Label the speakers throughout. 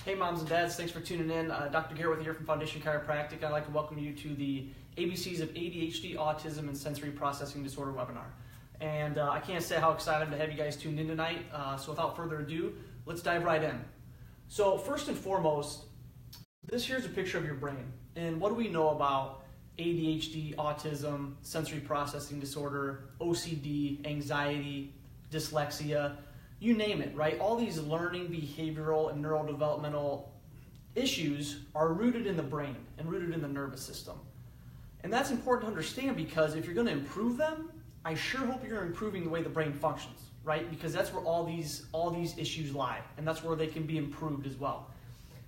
Speaker 1: Hey moms and dads, thanks for tuning in. Dr. Garrett here from Foundation Chiropractic. I'd like to welcome you to the ABCs of ADHD, Autism, and Sensory Processing Disorder webinar. And I can't say how excited I'm to have you guys tuned in tonight. So without further ado, let's dive right in. So first and foremost, this here's a picture of your brain. And what do we know about ADHD, Autism, Sensory Processing Disorder, OCD, anxiety, dyslexia? You name it, right? All these learning, behavioral, and neurodevelopmental issues are rooted in the brain and rooted in the nervous system. And that's important to understand because if you're going to improve them, I sure hope you're improving the way the brain functions, right? Because that's where all these issues lie, and that's where they can be improved as well.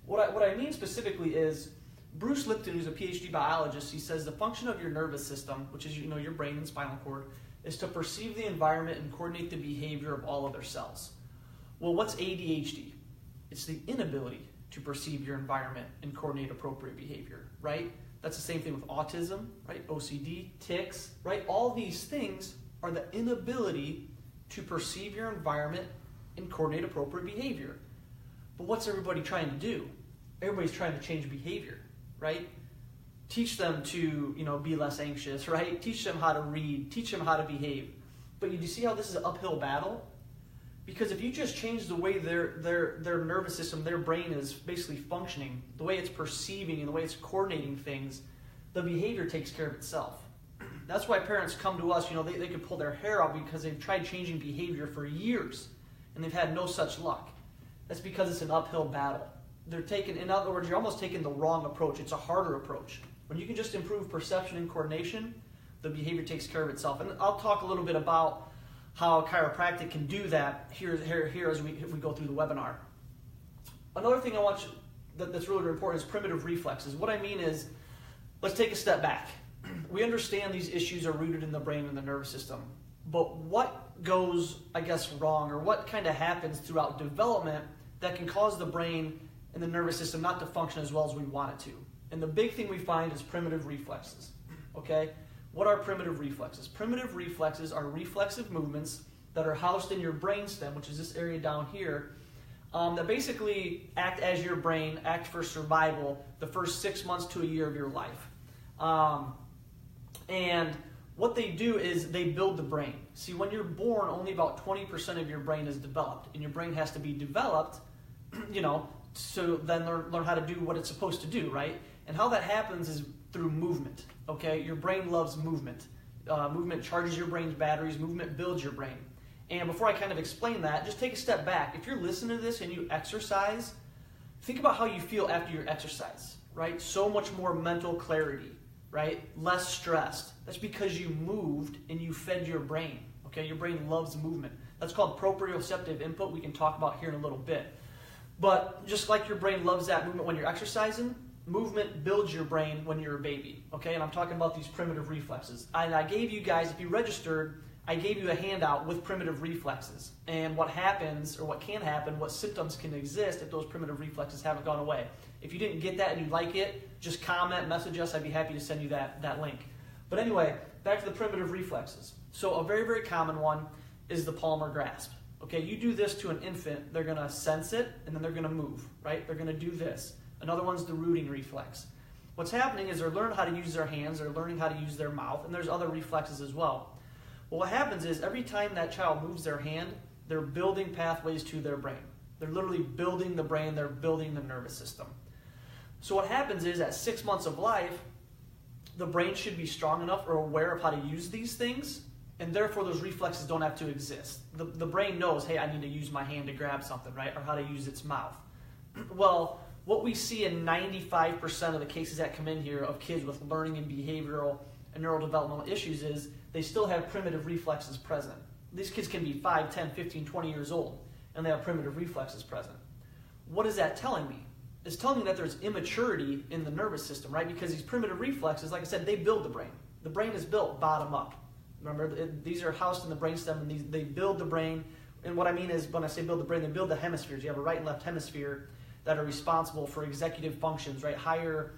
Speaker 1: What I mean specifically is Bruce Lipton, who's a PhD biologist, he says the function of your nervous system, which is your brain and spinal cord, is to perceive the environment and coordinate the behavior of all other cells. Well, what's ADHD? It's the inability to perceive your environment and coordinate appropriate behavior, right? That's the same thing with autism, right? OCD, tics, right? All these things are the inability to perceive your environment and coordinate appropriate behavior. But what's everybody trying to do? Everybody's trying to change behavior, right? Teach them to, be less anxious, right? Teach them how to read, teach them how to behave. But you see how this is an uphill battle? Because if you just change the way their nervous system, their brain is basically functioning, the way it's perceiving and the way it's coordinating things, the behavior takes care of itself. That's why parents come to us, they could pull their hair out because they've tried changing behavior for years and they've had no such luck. That's because it's an uphill battle. In other words, you're almost taking the wrong approach. It's a harder approach. When you can just improve perception and coordination, the behavior takes care of itself. And I'll talk a little bit about how chiropractic can do that here as we go through the webinar. Another thing I want you that's really important is primitive reflexes. What I mean is, let's take a step back. We understand these issues are rooted in the brain and the nervous system. But what goes, wrong, or what kind of happens throughout development that can cause the brain and the nervous system not to function as well as we want it to? And the big thing we find is primitive reflexes, okay? What are primitive reflexes? Primitive reflexes are reflexive movements that are housed in your brainstem, which is this area down here, that basically act as your brain, act for survival the first 6 months to a year of your life. And what they do is they build the brain. See, when you're born, only about 20% of your brain is developed, and your brain has to be developed, so then learn how to do what it's supposed to do, right? And how that happens is through movement, okay? Your brain loves movement. Movement charges your brain's batteries. Movement builds your brain. And before I kind of explain that, just take a step back. If you're listening to this and you exercise, think about how you feel after your exercise, right? So much more mental clarity, right? Less stressed. That's because you moved and you fed your brain, okay? Your brain loves movement. That's called proprioceptive input. We can talk about here in a little bit. But just like your brain loves that movement when you're exercising, movement builds your brain when you're a baby, okay? And I'm talking about these primitive reflexes. And I gave you guys, if you registered, I gave you a handout with primitive reflexes. And what happens, or what can happen, what symptoms can exist if those primitive reflexes haven't gone away. If you didn't get that and you like it, just comment, message us. I'd be happy to send you that link. But anyway, back to the primitive reflexes. So a very, very common one is the palmar grasp. Okay, you do this to an infant, they're going to sense it, and then they're going to move, right? They're going to do this. Another one's the rooting reflex. What's happening is they're learning how to use their hands, they're learning how to use their mouth, and there's other reflexes as well. Well, what happens is every time that child moves their hand, they're building pathways to their brain. They're literally building the brain, they're building the nervous system. So what happens is at 6 months of life, the brain should be strong enough or aware of how to use these things, and therefore those reflexes don't have to exist. The brain knows, hey, I need to use my hand to grab something, right? Or how to use its mouth. Well, what we see in 95% of the cases that come in here of kids with learning and behavioral and neurodevelopmental issues is they still have primitive reflexes present. These kids can be 5, 10, 15, 20 years old, and they have primitive reflexes present. What is that telling me? It's telling me that there's immaturity in the nervous system, right? Because these primitive reflexes, like I said, they build the brain. The brain is built bottom up. Remember, these are housed in the brainstem, and they build the brain. And what I mean is, when I say build the brain, they build the hemispheres. You have a right and left hemisphere that are responsible for executive functions, right? Higher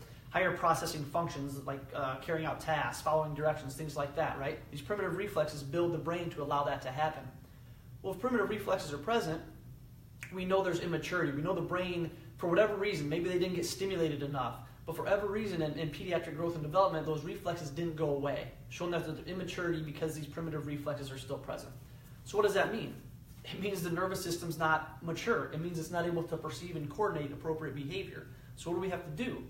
Speaker 1: processing functions like carrying out tasks, following directions, things like that, right? These primitive reflexes build the brain to allow that to happen. Well, if primitive reflexes are present, we know there's immaturity. We know the brain for whatever reason, maybe they didn't get stimulated enough, but for whatever reason in pediatric growth and development, those reflexes didn't go away, showing that there's immaturity because these primitive reflexes are still present. So what does that mean? It means the nervous system's not mature. It means it's not able to perceive and coordinate appropriate behavior. So what do we have to do?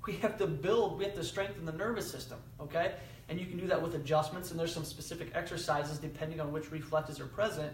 Speaker 1: We have to strengthen the nervous system, okay? And you can do that with adjustments, and there's some specific exercises depending on which reflexes are present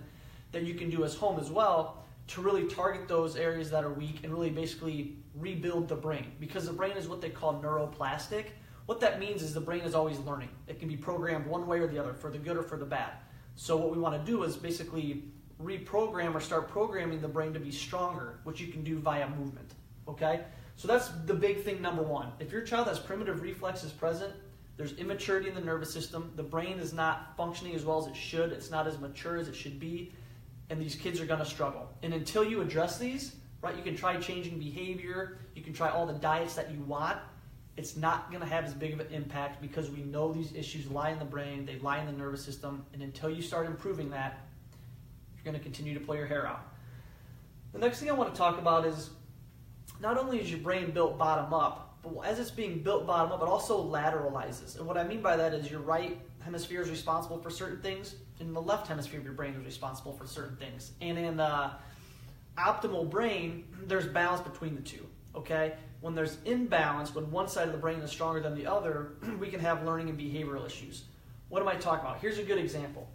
Speaker 1: that you can do as home as well to really target those areas that are weak and really basically rebuild the brain. Because the brain is what they call neuroplastic. What that means is the brain is always learning. It can be programmed one way or the other, for the good or for the bad. So what we want to do is basically reprogram or start programming the brain to be stronger, which you can do via movement, okay? So that's the big thing, number one. If your child has primitive reflexes present, there's immaturity in the nervous system, the brain is not functioning as well as it should, it's not as mature as it should be, and these kids are going to struggle. And until you address these, right, you can try changing behavior, you can try all the diets that you want, it's not going to have as big of an impact because we know these issues lie in the brain, they lie in the nervous system, and until you start improving that, you're going to continue to pull your hair out. The next thing I want to talk about is not only is your brain built bottom up, but as it's being built bottom up, it also lateralizes. And what I mean by that is your right hemisphere is responsible for certain things, and the left hemisphere of your brain is responsible for certain things. And in the optimal brain, there's balance between the two, okay? When there's imbalance, when one side of the brain is stronger than the other, we can have learning and behavioral issues. What am I talking about? Here's a good example.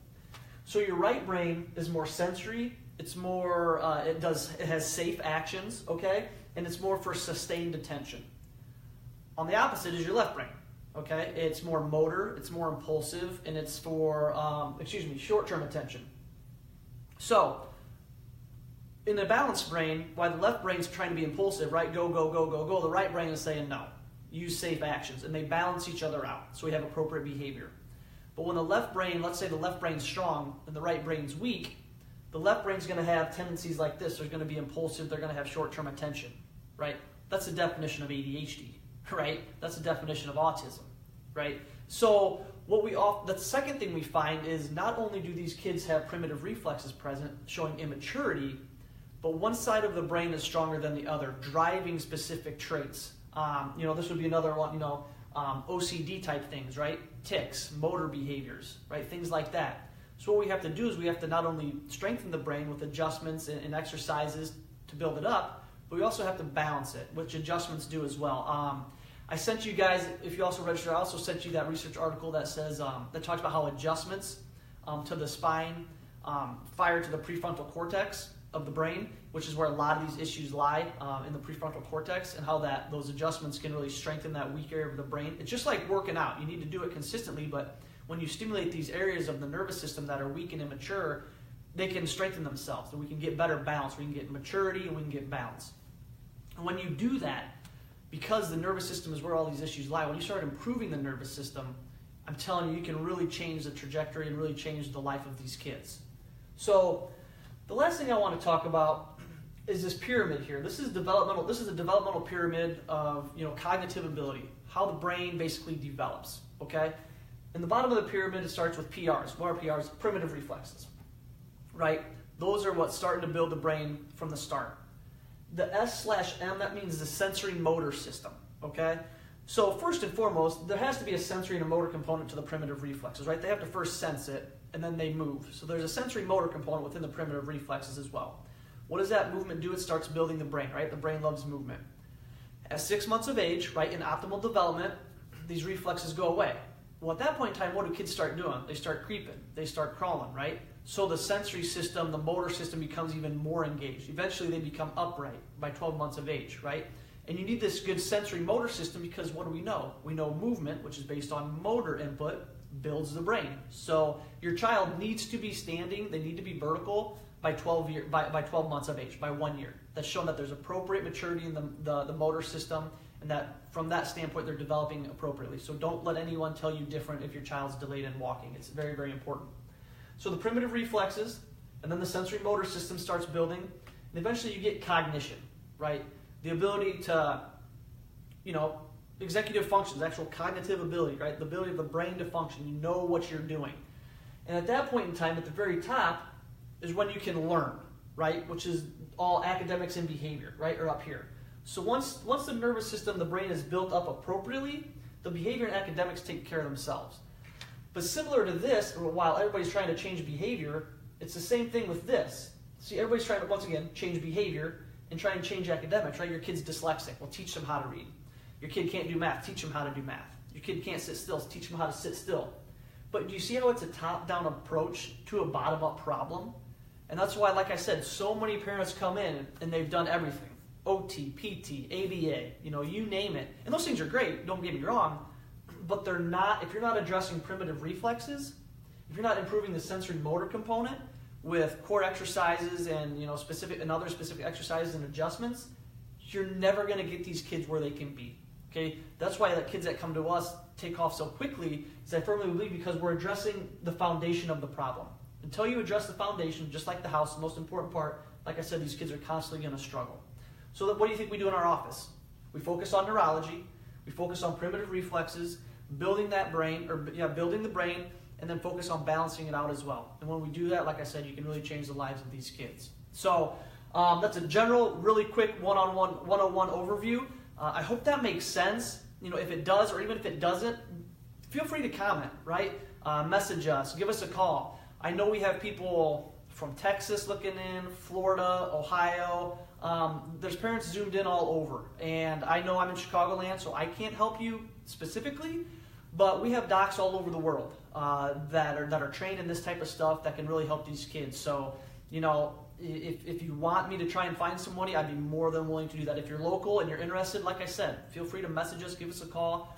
Speaker 1: So your right brain is more sensory, it's more, it has safe actions, okay? And it's more for sustained attention. On the opposite is your left brain, okay? It's more motor, it's more impulsive, and it's for, short-term attention. So, in a balanced brain, while the left brain's trying to be impulsive, right? Go, go, go, go, go, the right brain is saying no. Use safe actions, and they balance each other out, so we have appropriate behavior. But when the left brain, let's say the left brain's strong and the right brain's weak, the left brain's going to have tendencies like this. They're going to be impulsive, they're going to have short-term attention, right? That's the definition of ADHD, right? That's the definition of autism, right? So the second thing we find is not only do these kids have primitive reflexes present, showing immaturity, but one side of the brain is stronger than the other, driving specific traits. This would be another one, OCD type things, right? Tics, motor behaviors, right? Things like that. So what we have to do is we have to not only strengthen the brain with adjustments and exercises to build it up, but we also have to balance it, which adjustments do as well. I sent you guys, if you also register, I also sent you that research article that says, that talks about how adjustments to the spine fire to the prefrontal cortex of the brain, which is where a lot of these issues lie in the prefrontal cortex, and how those adjustments can really strengthen that weak area of the brain. It's just like working out. You need to do it consistently, but when you stimulate these areas of the nervous system that are weak and immature, they can strengthen themselves, and we can get better balance. We can get maturity, and we can get balance. And when you do that, because the nervous system is where all these issues lie, when you start improving the nervous system, I'm telling you, you can really change the trajectory and really change the life of these kids. So the last thing I want to talk about is this pyramid here. This is developmental. This is a developmental pyramid of cognitive ability, how the brain basically develops. Okay, in the bottom of the pyramid, it starts with PRs. What are PRs? Primitive reflexes, right? Those are what's starting to build the brain from the start. The S/M, that means the sensory motor system. Okay, so first and foremost, there has to be a sensory and a motor component to the primitive reflexes, right? They have to first sense it, and then they move. So there's a sensory motor component within the primitive reflexes as well. What does that movement do? It starts building the brain, right? The brain loves movement. At 6 months of age, right, in optimal development, these reflexes go away. Well, at that point in time, what do kids start doing? They start creeping. They start crawling, right? So the sensory system, the motor system becomes even more engaged. Eventually, they become upright by 12 months of age, right? And you need this good sensory motor system because what do we know? We know movement, which is based on motor input, builds the brain. So your child needs to be standing, they need to be vertical by 12 months of age, by 1 year. That's shown that there's appropriate maturity in the motor system, and that from that standpoint they're developing appropriately. So don't let anyone tell you different if your child's delayed in walking. It's very, very important. So the primitive reflexes, and then the sensory motor system starts building, and eventually you get cognition, right? The ability to, executive functions, actual cognitive ability, right? The ability of the brain to function. You know what you're doing. And at that point in time, at the very top, is when you can learn, right? Which is all academics and behavior, right? Or up here. So once the nervous system, the brain is built up appropriately, the behavior and academics take care of themselves. But similar to this, while everybody's trying to change behavior, it's the same thing with this. See, everybody's trying to, once again, change behavior and try and change academics, right? Your kid's dyslexic, well, teach them how to read. Your kid can't do math, teach them how to do math. Your kid can't sit still, teach them how to sit still. But do you see how it's a top-down approach to a bottom-up problem? And that's why, like I said, so many parents come in and they've done everything. OT, PT, ABA, you name it. And those things are great, don't get me wrong, but they're not, if you're not addressing primitive reflexes, if you're not improving the sensory motor component with core exercises and specific and other specific exercises and adjustments, you're never going to get these kids where they can be. Okay, that's why the kids that come to us take off so quickly, is I firmly believe because we're addressing the foundation of the problem. Until you address the foundation, just like the house, the most important part, like I said, these kids are constantly going to struggle. So what do you think we do in our office? We focus on neurology, we focus on primitive reflexes, building that brain, building the brain, and then focus on balancing it out as well. And when we do that, like I said, you can really change the lives of these kids. So that's a general, really quick one-on-one 101 overview. I hope that makes sense. If it does, or even if it doesn't, feel free to comment, right? Message us, give us a call. I know we have people from Texas looking in, Florida, Ohio. There's parents zoomed in all over. And I know I'm in Chicagoland, so I can't help you specifically, but we have docs all over the world that are trained in this type of stuff that can really help these kids. So, if you want me to try and find somebody, I'd be more than willing to do that. If you're local and you're interested, like I said, feel free to message us, give us a call,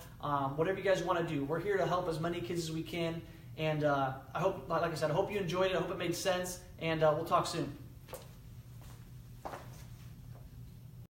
Speaker 1: whatever you guys want to do. We're here to help as many kids as we can. And I hope, like I said, I hope you enjoyed it. I hope it made sense. And we'll talk soon.